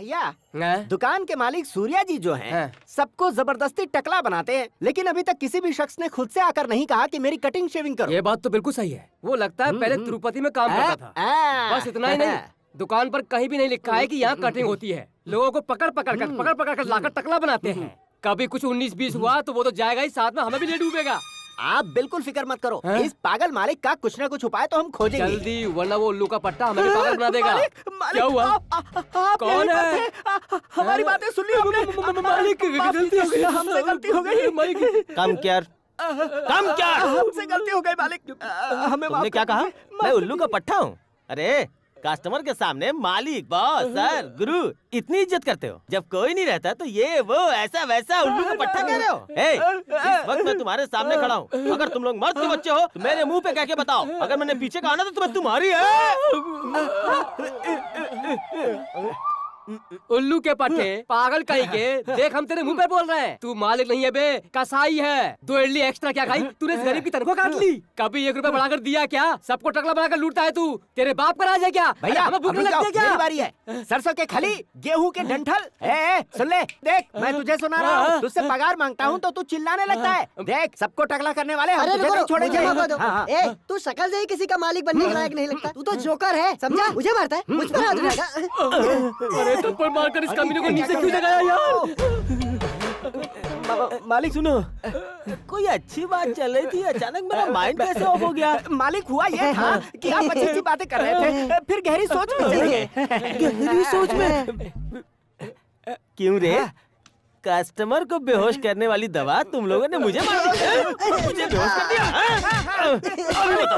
भैया दुकान के मालिक सूर्या जी जो हैं, सबको जबरदस्ती टकला बनाते हैं, लेकिन अभी तक किसी भी शख्स ने खुद से आकर नहीं कहा कि मेरी कटिंग शेविंग करो। ये बात तो बिल्कुल सही है। वो लगता है पहले तिरुपति में काम करता था। बस इतना ही नहीं, दुकान पर कहीं भी नहीं लिखा है कि यहाँ कटिंग होती है। लोगों को पकड़ पकड़ कर लाकर टकला बनाते हैं। कभी कुछ 19-20 हुआ तो वो तो जाएगा ही, साथ में हमें भी ले डूबेगा। आप बिल्कुल फिक्र मत करो, इस पागल मालिक का कुछ न कुछ उपाय तो हम खोजेंगे जल्दी, वरना वो उल्लू का पट्टा हमें भी पागल बना देगा। क्या हुआ? कौन है? हमारी बातें सुन ली हमने। मालिक, गलती हो गई, हमसे गलती हो गई। कम क्या हमसे गलती हो गई मालिक, हमें तुमने क्या कहा? मैं उल्लू का पट्टा हूँ? अरे कस्टमर के सामने मालिक, बॉस, सर, गुरु इतनी इज्जत करते हो, जब कोई नहीं रहता तो ये वो ऐसा वैसा उल्लू का पट्टा कह रहे हो? इस वक्त मैं तुम्हारे सामने खड़ा हूँ। अगर तुम लोग मर्द के बच्चे हो तो मेरे मुंह पे कह के बताओ, अगर मैंने पीछे कहा ना तो तुम्हें तुम्हारी है। उल्लू के पट्टे, पागल कहीं के, देख हम तेरे मुंह पे बोल रहे हैं। तू मालिक नहीं है बे, कसाई है। 2 इडली एक्स्ट्रा क्या खाई? तूने इस गरीब की तनख्वाह काट ली। कभी 1 रुपया बढ़ाकर दिया क्या? सबको टकला बनाकर लूटता है तू। तेरे बाप का राज है क्या? भैया हमें भूख लगती है क्या? मेरी बारी है। सरसों के खली, गेहूं के डंठल। सुन ले, देख मैं तुझे सुना रहा हूँ, तुझसे पगार मांगता हूँ तो तू चिल्लाने लगता है। देख सबको टकला करने वाले हम तुझे नहीं छोड़ेंगे। तू शक्ल से ही किसी का मालिक बनने के लायक नहीं लगता। तू तो जोकर है, समझा? मुझे मारता है, मुझ पर हाथ उठाएगा। थप्पड़ मारकर इस कमीने को नीचे क्यों जगाया यार? मालिक सुनो, कोई अच्छी बात चल रही थी, अचानक मेरा माइंड कैसे ऑफ हो गया? मालिक हुआ ये था कि आप अच्छी बातें कर रहे थे, फिर गहरी सोच में चले गए। गहरी सोच में? क्यों रे? कस्टमर को बेहोश करने वाली दवा तुम लोगों ने मुझे मार दिया, मुझे बेहोश कर दिया।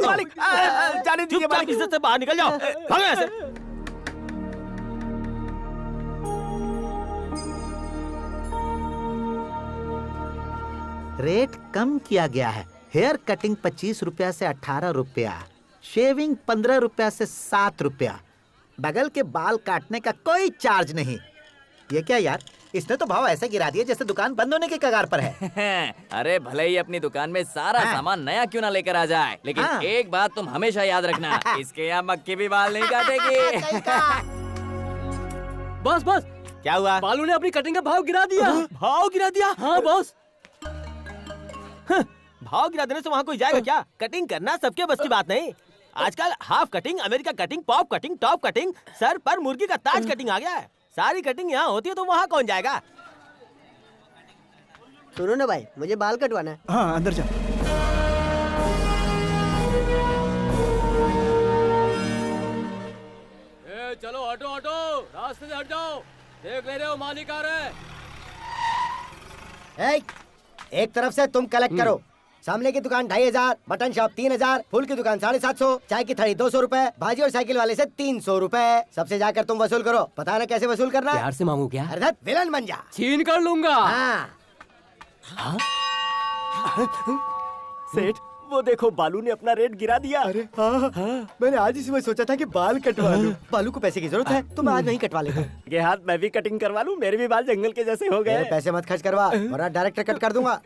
मालिक जाने दीजिए, मालिक इज्जत से बाहर निकल जाओ, भागो यहाँ से। रेट कम किया गया है। हेयर कटिंग 25 रुपया से 18 रुपया, शेविंग 15 रुपया से 7 रुपया, बगल के बाल काटने का कोई चार्ज नहीं। ये क्या यार, इसने तो भाव ऐसे गिरा दिए जैसे दुकान बंद होने के कगार पर है। अरे भले ही अपनी दुकान में सारा सामान नया क्यों ना लेकर आ जाए, लेकिन एक बात तुम हमेशा याद रखना, इसके यहाँ मक्खी भी बाल नहीं काटेगी। बस बस, क्या हुआ? बालू ने अपनी कटिंग का भाव गिरा दिया। भाव गिरा दिया? हाँ बॉस। भाव गिरा देने से वहाँ कोई जाएगा क्या? कटिंग करना सबके बस की बात नहीं। आजकल half cutting, America cutting, pop cutting, top cutting, sir पर मुर्गी का ताज कटिंग आ गया है। सारी कटिंग यहाँ होती है तो वहाँ कौन जाएगा? सुनो ना भाई, मुझे बाल कटवाना है। हाँ अंदर जा। चलो हटो हटो, रास्ते से हट जाओ, देख ले रहे हो मालिक आ रहे हैं। एक तरफ से तुम कलेक्ट करो। सामने की दुकान 2500, मटन शॉप 3000, फूल की दुकान 750, चाय की थड़ी 200 रुपए, भाजी और साइकिल वाले से 300 रुपए। सबसे जाकर तुम वसूल करो। पता ना कैसे वसूल करना? प्यार से मांगू क्या? अरे विलन बन जा, छीन कर लूंगा। सेठ वो देखो, बालू ने अपना रेट गिरा दिया। अरे मैंने आज ही सुबह सोचा था कि बाल कटवा लूं। बालू को पैसे की जरूरत है तो मैं आज नहीं कटवा लेता। ये हाथ मैं भी कटिंग करवा लूं, मेरे भी बाल जंगल के जैसे हो गए। पैसे मत खर्च करवा वरना डायरेक्ट कट कर दूंगा।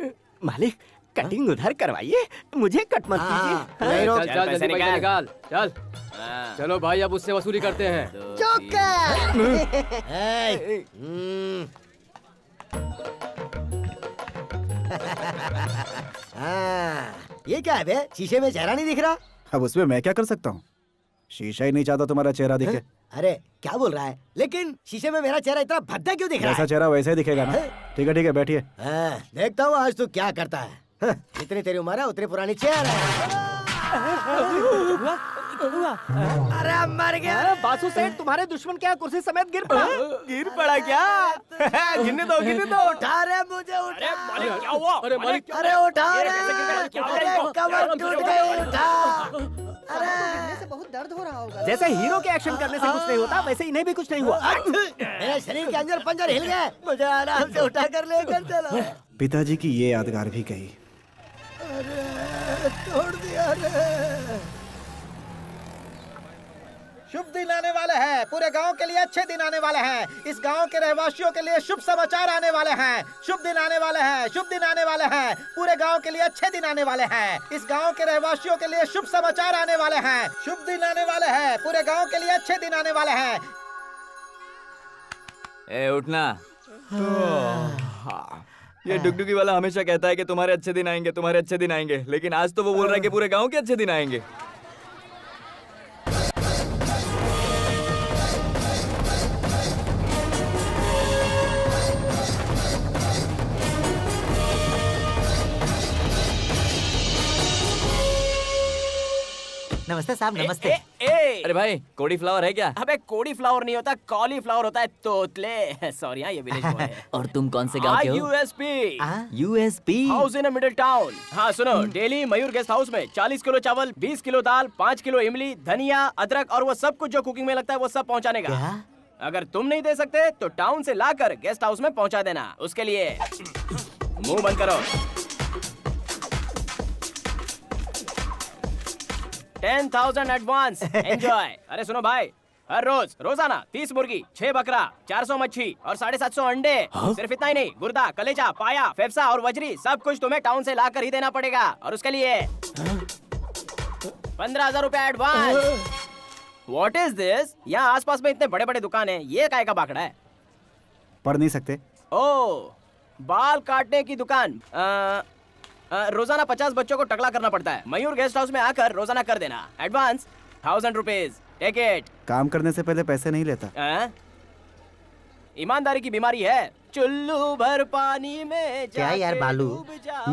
मालिक कटिंग उधर करवाइए, मुझे कट मत कीजिए। नहीं रोक, चल पैसे निकाल। चल चलो भाई, अब उससे वसूली करते हैं। ये क्या है बे? शीशे में चेहरा नहीं दिख रहा। अब उसमें मैं क्या कर सकता हूँ? शीशा ही नहीं चाहता तुम्हारा चेहरा दिखे। अरे क्या बोल रहा है? लेकिन शीशे में मेरा चेहरा इतना भद्दा क्यों दिख रहा है? जैसा चेहरा वैसे ही दिखेगा ना। ठीक है बैठिए। देखता हूँ आज तू क्या करता है। जितनी तेरी उम्र है उतनी पुरानी चेहरा है। अरे मर गया। बासु सेठ, तुम्हारे दुश्मन क्या कुर्सी समेत गिर पड़ा? गिर पड़ा क्या? गिरने दो उठा रहे मुझे, उठा। मालिक क्या हुआ? अरे मालिक, अरे उठा रे, अरे कमर टूट गई, उठा। अरे गिरने से बहुत दर्द हो रहा होगा। जैसे हीरो के एक्शन करने से कुछ नहीं होता, वैसे इन्हें भी कुछ नहीं हुआ। मेरे शरीर के अंदर पंजर हिल गए, मुझे आराम से उठा कर लेकर चलो। पिताजी की ये यादगार भी गई। अरे तोड़ दिया रे। शुभ दिन आने वाले हैं, पूरे गांव के लिए अच्छे दिन आने वाले हैं। इस गांव के रहवासियों के लिए शुभ समाचार आने वाले हैं। शुभ दिन आने वाले हैं, शुभ दिन आने वाले हैं। पूरे गांव के लिए अच्छे दिन आने वाले हैं। इस गांव के रहवासियों के लिए शुभ समाचार आने वाले हैं। शुभ दिन आने वाले हैं, पूरे गांव के लिए अच्छे दिन आने वाले हैं। ए उठना। ये डुगडुगी वाला हमेशा कहता है कि तुम्हारे अच्छे दिन आएंगे, तुम्हारे अच्छे दिन आएंगे, लेकिन आज तो वो बोल रहा है कि पूरे गांव के अच्छे दिन आएंगे। नमस्ते साहब, नमस्ते। अरे भाई, कोड़ी फ्लावर है क्या? अबे कोड़ी फ्लावर नहीं होता, कॉलीफ्लावर होता है, तोतले। सॉरी हाँ, ये विलेज बॉय है। और तुम कौन से गांव के हो? USP USP house in middle town. हाँ सुनो, डेली मयूर गेस्ट हाउस में 40 किलो चावल, 20 किलो दाल, 5 किलो इमली, धनिया, अदरक और वो सब कुछ जो कुकिंग में लगता है वो सब पहुँचाने का। अगर तुम नहीं दे सकते तो टाउन से लाकर गेस्ट हाउस में पहुँचा देना। उसके लिए मुंह बंद करो। 10,000 एडवांस। एंजॉय। अरे सुनो भाई, हर रोज रोजाना 30 मुर्गी, 6 बकरा, 400 मच्छी और 750 अंडे। सिर्फ इतना ही नहीं, गुर्दा, कलेजा, पाया, फेफसा और वजरी सब कुछ तुम्हें टाउन से लाकर ही देना पड़ेगा। और उसके लिए 15,000 रुपया एडवांस। What is this? यहाँ आसपास में इतने बड़े बड़े दुकान हैं, ये काय का बाकड़ा है? पढ़ नहीं सकते? ओह, बाल काटने की दुकान। रोजाना 50 बच्चों को टकला करना पड़ता है। मयूर गेस्ट हाउस में आकर रोजाना कर देना। Advance 1000 rupees. Take it. काम करने से पहले पैसे नहीं लेता। ईमानदारी की बीमारी है। चुल्लू भर पानी में क्या यार बालू,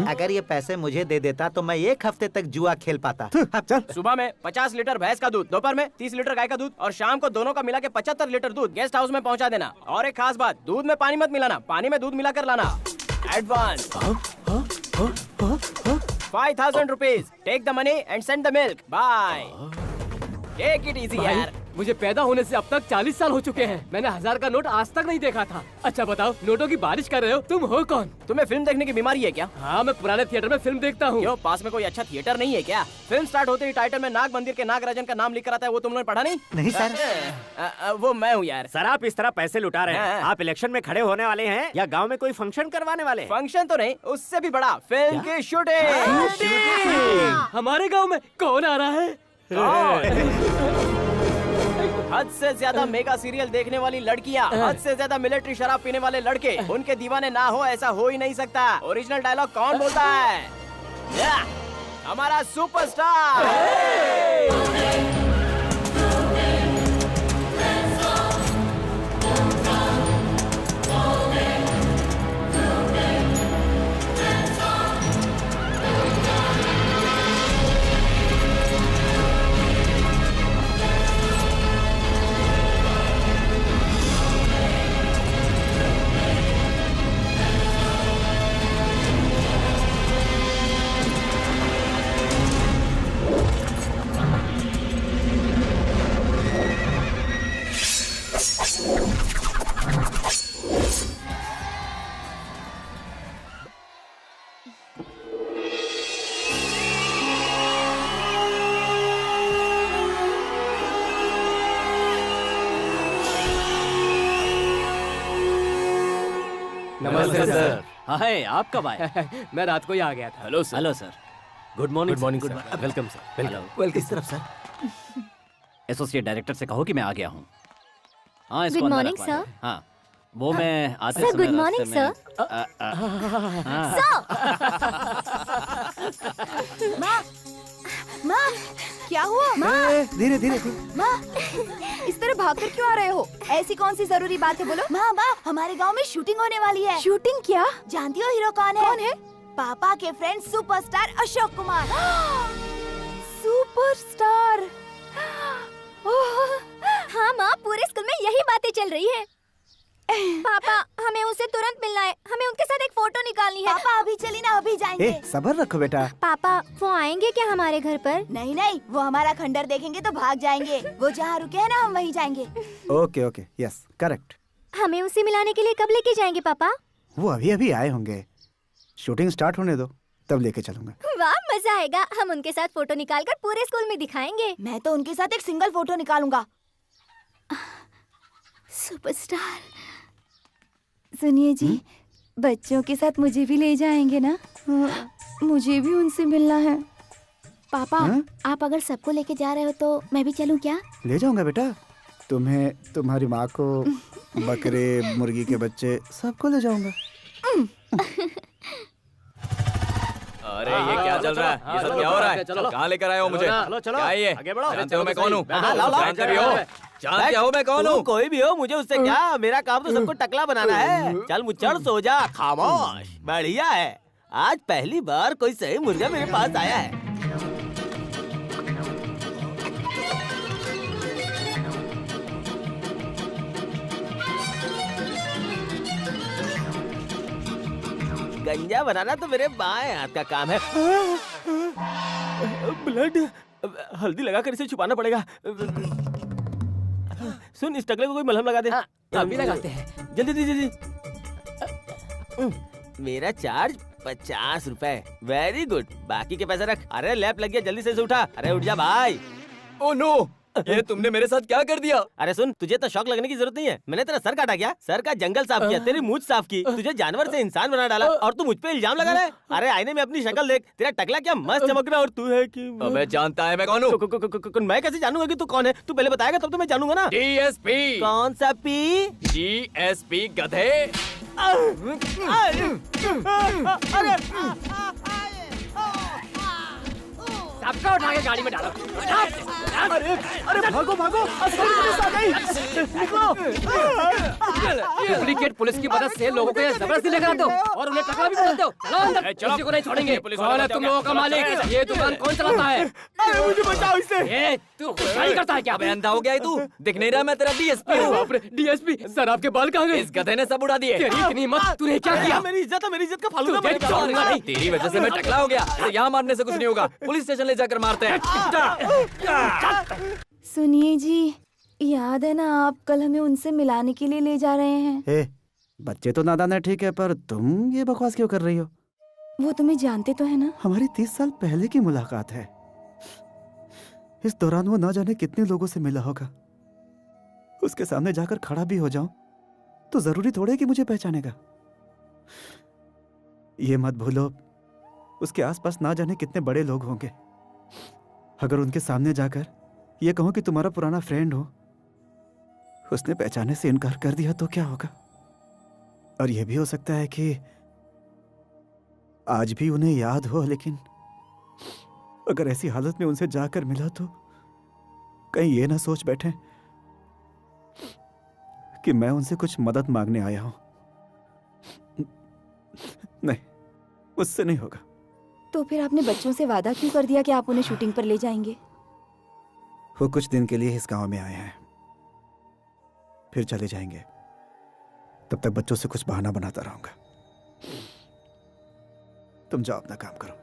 अगर ये पैसे मुझे दे देता तो मैं 1 हफ्ते तक जुआ खेल पाता। चल। सुबह में 50 लीटर भैंस का दूध, दोपहर में 30 लीटर गाय का दूध और शाम को दोनों का मिला के 75 लीटर दूध गेस्ट हाउस में पहुंचा देना। और एक खास बात, दूध में पानी मत मिलाना, पानी में दूध मिलाकर लाना। Advance 5,000 rupees. Take the money and send the milk. Bye. Take it easy यार। मुझे पैदा होने से अब तक 40 साल हो चुके हैं। मैंने 1000 का नोट आज तक नहीं देखा था। अच्छा बताओ, नोटों की बारिश कर रहे हो, तुम हो कौन? तुम्हें फिल्म देखने की बीमारी है क्या? हाँ, मैं पुराने थिएटर में फिल्म देखता हूँ। क्यों, पास में कोई अच्छा थिएटर नहीं है क्या? फिल्म स्टार्ट होते ही टाइटल में नाग मंदिर के नागराजन का नाम लिख कर आता है, वो तुम लोगों ने पढ़ा नहीं? नहीं सर। वो मैं हूँ यार। सर, आप इस तरह पैसे लुटा रहे हैं। आप इलेक्शन में खड़े होने वाले हैं या गांव में कोई फंक्शन करवाने वाले हैं? फंक्शन तो नहीं, उससे भी बड़ा, फिल्म की शूटिंग। हमारे गाँव में कौन आ रहा है? हद से ज्यादा मेगा सीरियल देखने वाली लड़कियां, हद से ज्यादा मिलिट्री शराब पीने वाले लड़के, उनके दीवाने ना हो ऐसा हो ही नहीं सकता। ओरिजिनल डायलॉग कौन बोलता है? हमारा सुपरस्टार। नमस्ते सर। हाय, आप कब आए? मैं रात को ही आ गया था। Hello sir. Hello sir. Good morning. Good morning sir. Welcome sir. Hello. किस तरफ सर? एसोसिएट डायरेक्टर से कहो कि मैं आ गया हूँ। हाँ, इसको Good अंदर morning, रखवा sir. दें। हाँ, वो मैं आते Sir, समय good morning, रास्ते में- माँ, क्या हुआ? धीरे धीरे। माँ, इस तरह भागकर क्यों आ रहे हो? ऐसी कौन सी जरूरी बात है, बोलो। माँ, हमारे गांव में शूटिंग होने वाली है। शूटिंग क्या? जानती हो हीरो कौन है? कौन है? पापा के friend superstar Ashok Kumar. Superstar. हाँ माँ, पूरे स्कूल में यही बातें चल रही है। पापा, हमें उसे तुरंत मिलना है। हमें उनके साथ एक फोटो निकालनी है। पापा अभी चली ना, अभी जाएंगे। सब्र रखो बेटा। पापा, वो आएंगे क्या हमारे घर पर? नहीं नहीं, वो हमारा खंडर देखेंगे तो भाग जाएंगे। वो जहाँ रुके हैं ना, हम वहीं जाएंगे। Okay okay, yes correct. हमें उसे मिलाने के लिए कब लेके जाएंगे पापा? वो अभी अभी आए होंगे, शूटिंग स्टार्ट होने दो, तब लेके चलूंगा। वाह, मजा आएगा। हम उनके साथ फोटो निकालकर पूरे स्कूल में दिखाएंगे। मैं तो उनके साथ एक सिंगल फोटो निकालूंगा। सुपरस्टार। सुनिए जी, बच्चों के साथ मुझे भी ले जाएंगे ना? मुझे भी उनसे मिलना है। पापा, आप अगर सबको लेके जा रहे हो तो मैं भी चलूं क्या? ले जाऊंगा बेटा। तुम्हें, तुम्हारी माँ को, बकरे, मुर्गी के बच्चे सबको ले जाऊंगा। अरे ये क्या चल रहा है? ये सब क्या हो रहा है? कहाँ लेकर आए हो मुझे? चलो चलो क्या है ये? आगे बढ़ो। जानते हो मैं कौन हूँ? लाओ, लाओ। जानते भी हो? जानते हो मैं कौन तू हूँ? कोई भी हो, मुझे उससे क्या, मेरा काम तो सबको टकला बनाना है। चल मुच्चड़ सो जा, खामोश। बढ़िया है, आज पहली बार कोई सही मुर्गा मेरे पास आया है। गंजा बनाना तो मेरे बाएं हाथ का काम है। ब्लड, हल्दी लगाकर इसे छुपाना पड़ेगा। सुन, इस टकले को कोई मलहम लगा दे। अभी लगाते हैं। जल्दी जल्दी जल्दी। मेरा चार्ज 50 रुपए। वेरी गुड, बाकी के पैसे रख। अरे लैप लग गया, जल्दी से इसे उठा। अरे उठ जा भाई। ओह नो, ये तुमने मेरे साथ क्या कर दिया? अरे सुन, तुझे तो शौक लगने की जरूरत नहीं है। मैंने तेरा सर काटा क्या? सर का जंगल साफ किया, तेरी मूंछ साफ की, तुझे जानवर से इंसान बना डाला और तू मुझ पे इल्जाम लगा रहा है। अरे आईने में अपनी शक्ल देख, तेरा टकला क्या मस्त चमक रहा है और तू है कि अबे जानता है मैं कौन हूँ? मैं कैसे जानूंगा कि तू कौन है? तू पहले बताएगा तब तो मैं जानूंगा ना। DSP। कौन सा पी? DSP गधे। सबका उठा के गाड़ी में डालो। अरे भागो भागो, असली पुलिस आ गई। डुप्लीकेट पुलिस की मदद से लोगों को ये जबरदस्ती लेकर आते हो और उन्हें टकला भी बनाते हो। चलो अंदर, किसी को नहीं छोड़ेंगे। कौन है तुम लोगों का मालिक? ये दुकान कौन चलाता है? अरे मुझे बचाओ इससे। ये तू खुशाई करता है क्या? अबे अंधा हो गया है तू? दिख नहीं रहा मैं तेरा DSP हूँ? बाप रे, DSP सर आपके बाल कहाँ गए? इस गधे ने सब उड़ा दिए। तेरी इतनी हिम्मत, तूने क्या किया? मेरी इज्जत है, मेरी इज्जत का फालूदा तुझे बनेगा। छोड़ूंगा नहीं। तेरी वजह से मैं टकला हो गया। तो यहाँ मारने से कुछ नहीं होगा, पुलिस स्टेशन ले जाकर मारते हैं। सुनिए जी, याद है ना आप कल हमें उनसे मिलाने के लिए ले जा रहे हैं। ए, बच्चे तो नादान है ठीक है, पर तुम ये बकवास क्यों कर रही हो? वो तुम्हें जानते तो है ना? हमारी 30 साल पहले की मुलाकात है। इस दौरान वो ना जाने कितने लोगों से मिला होगा। उसके सामने जाकर खड़ा भी हो जाऊं तो जरूरी थोड़े कि मुझे पहचानेगा। ये मत भूलो, उसके आसपास ना जाने कितने बड़े लोग होंगे। अगर उनके सामने जाकर ये कहूं कि तुम्हारा पुराना फ्रेंड हो, उसने पहचाने से इनकार कर दिया तो क्या होगा? और यह भी हो सकता है कि आज भी उन्हें याद हो, लेकिन अगर ऐसी हालत में उनसे जाकर मिला तो कहीं ये ना सोच बैठे कि मैं उनसे कुछ मदद मांगने आया हूं। नहीं, मुझसे नहीं होगा। तो फिर आपने बच्चों से वादा क्यों कर दिया कि आप उन्हें शूटिंग पर ले जाएंगे? वो कुछ दिन के लिए इस गांव में आए हैं, फिर चले जाएंगे। तब तक बच्चों से कुछ बहाना बनाता रहूंगा। तुम जाओ, अपना काम करो।